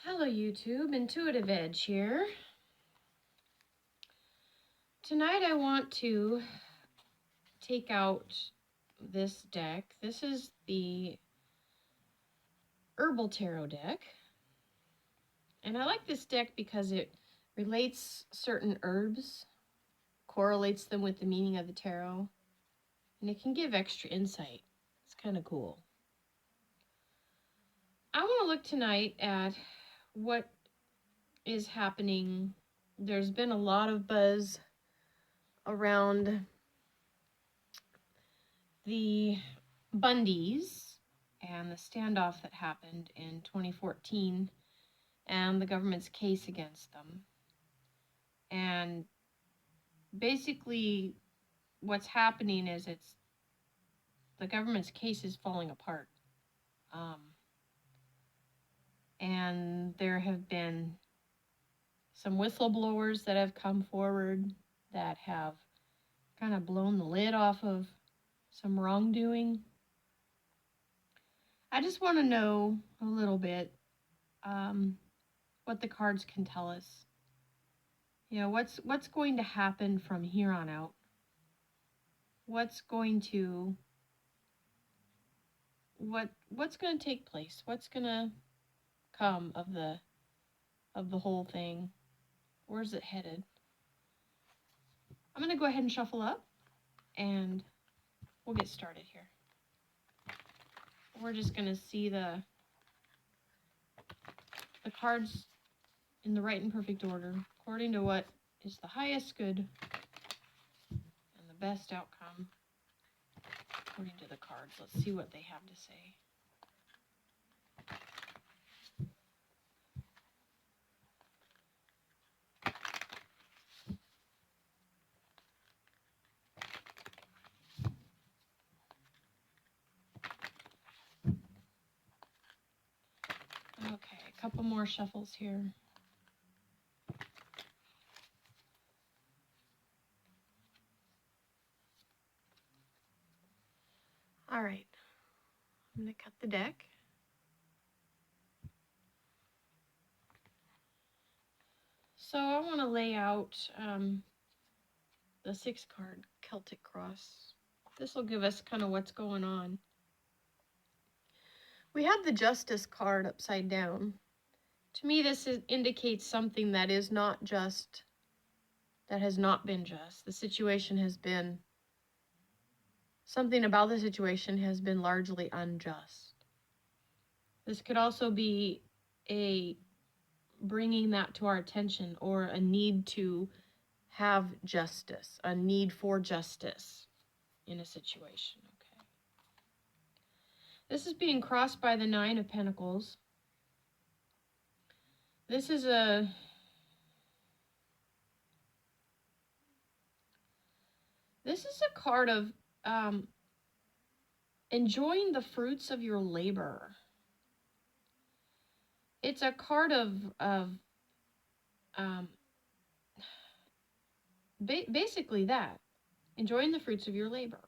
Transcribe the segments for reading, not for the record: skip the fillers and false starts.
Hello YouTube, Intuitive Edge here. Tonight I want to take out this deck. This is the Herbal Tarot deck. And I like this deck because it relates certain herbs, correlates them with the meaning of the tarot, and it can give extra insight. It's kind of cool. I want to look tonight at what is happening. There's been a lot of buzz around the Bundys and the standoff that happened in 2014 and the government's case against them. And basically what's happening is the government's case is falling apart. And there have been some whistleblowers that have come forward that have kind of blown the lid off of some wrongdoing. I just want to know a little bit what the cards can tell us. You know, what's going to happen from here on out? What's going to take place? What's going to come of the whole thing? Where's it headed? I'm going to go ahead and shuffle up and we'll get started here. We're just going to see the cards in the right and perfect order, according to what is the highest good and the best outcome, according to the cards. Let's see what they have to say. Okay, a couple more shuffles here. All right, I'm going to cut the deck. So I want to lay out the 6-card Celtic Cross. This will give us kind of what's going on. We have the Justice card upside down. To me, this indicates something that is not just, that has not been just. The situation has been, something about the situation has been largely unjust. This could also be a bringing that to our attention, or a need to have justice, a need for justice in a situation. Okay. This is being crossed by the 9 of Pentacles. This is a card of enjoying the fruits of your labor. It's a card of basically that, enjoying the fruits of your labor.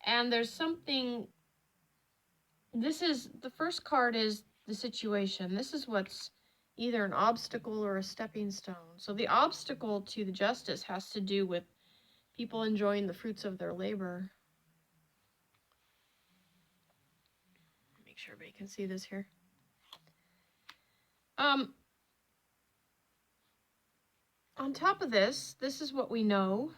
And there's something, this is, the first card is the situation. This is what's either an obstacle or a stepping stone. So the obstacle to the justice has to do with people enjoying the fruits of their labor. Make sure everybody can see this here. On top of this, this is what we know.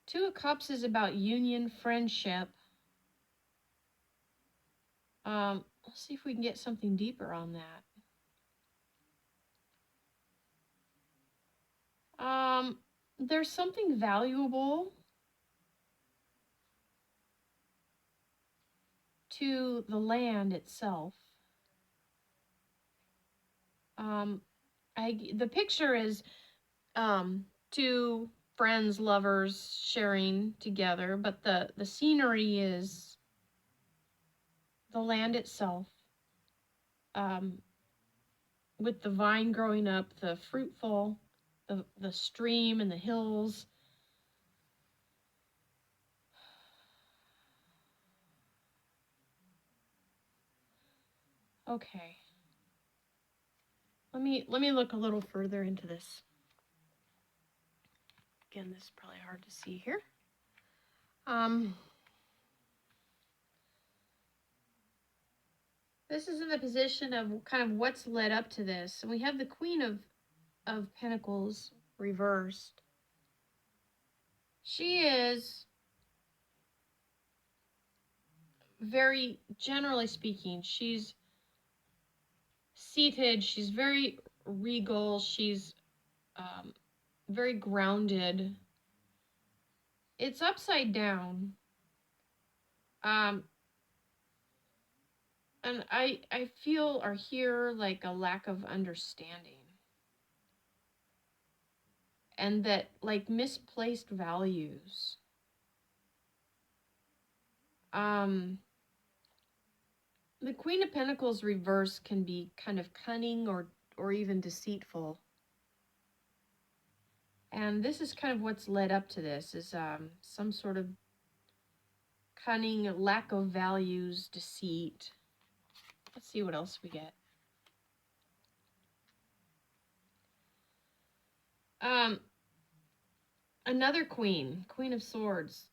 Two of Cups is about union, friendship. Let's see if we can get something deeper on that. There's something valuable to the land itself. The picture is two friends, lovers sharing together, but the scenery is the land itself, with the vine growing up, the fruitful, the stream and the hills. Okay. Let me look a little further into this. Again, this is probably hard to see here. This is in the position of kind of what's led up to this. And we have the Queen of Pentacles reversed. She is, very generally speaking, she's seated, she's very regal, she's very grounded. It's upside down. And I feel or hear like a lack of understanding. And that like misplaced values. The Queen of Pentacles reverse can be kind of cunning or even deceitful. And this is kind of what's led up to this, is some sort of cunning, lack of values, deceit. Let's see what else we get. Another Queen of Swords.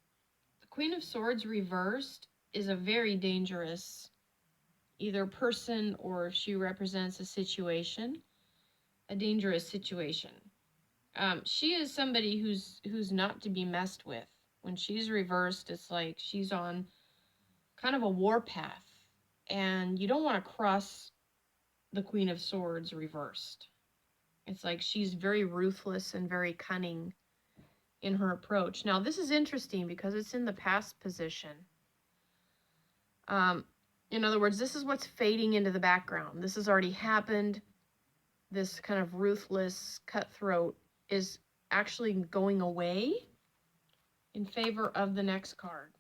The Queen of Swords reversed is a very dangerous either person, or if she represents a situation, a dangerous situation. She is somebody who's not to be messed with. When she's reversed, it's like she's on kind of a warpath, and you don't want to cross the Queen of Swords reversed. It's like she's very ruthless and very cunning in her approach. Now, this is interesting because it's in the past position. In other words, this is what's fading into the background. This has already happened. This kind of ruthless, cutthroat is actually going away in favor of the next card.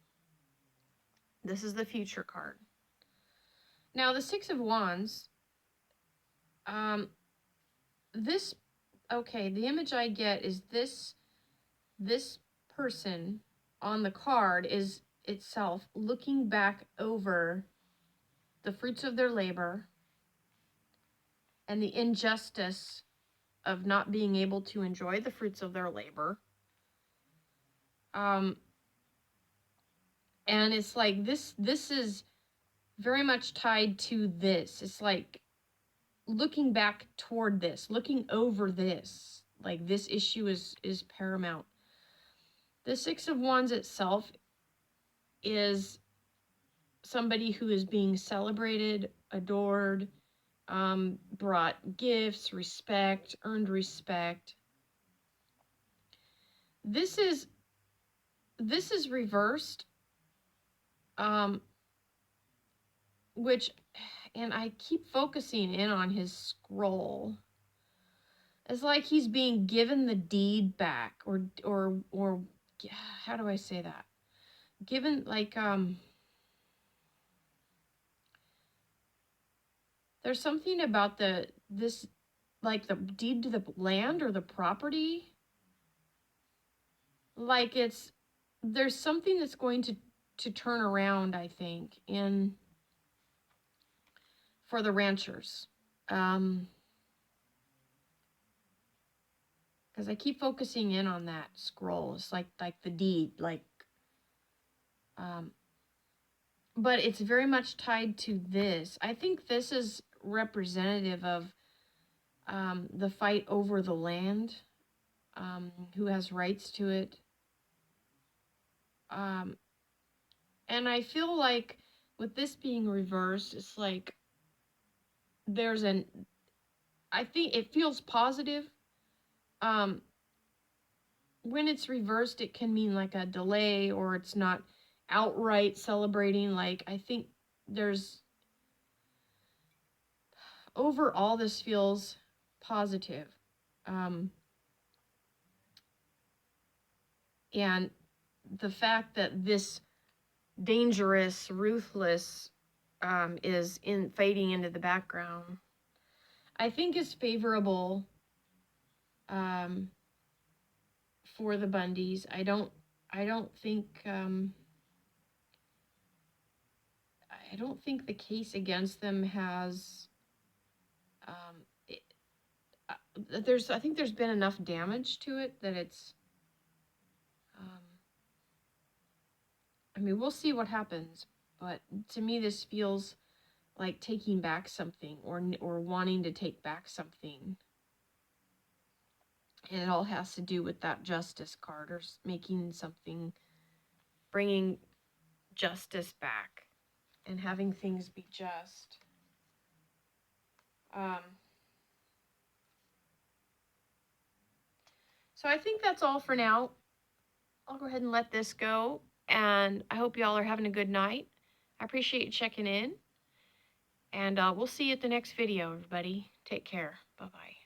This is the future card. Now, the Six of Wands, the image I get is this person on the card is itself looking back over the fruits of their labor and the injustice of not being able to enjoy the fruits of their labor. And it's like this is very much tied to this. It's like looking back toward this, looking over this, like this issue is paramount. The Six of Wands itself is somebody who is being celebrated, adored, brought gifts, respect, earned respect. This is reversed, which, and I keep focusing in on his scroll. It's like he's being given the deed back, or how do I say that? Given, like, there's something about this, like the deed to the land or the property. Like there's something that's going to turn around, I think, for the ranchers. Because I keep focusing in on that scroll. It's like the deed, like, but it's very much tied to this. I think this is representative of the fight over the land, who has rights to it. And I feel like with this being reversed, it's like I think it feels positive. When it's reversed, it can mean like a delay, or it's not outright celebrating. Like, I think overall this feels positive. And the fact that this dangerous, ruthless, is fading into the background, I think is favorable for the Bundys. I don't think I don't think the case against them has, it, I think there's been enough damage to it that it's, I mean, we'll see what happens, but to me this feels like taking back something, or wanting to take back something. And it all has to do with that justice card, or making something, bringing justice back and having things be just. So I think that's all for now. I'll go ahead and let this go, and I hope y'all are having a good night. I appreciate you checking in, and we'll see you at the next video, everybody. Take care. Bye-bye.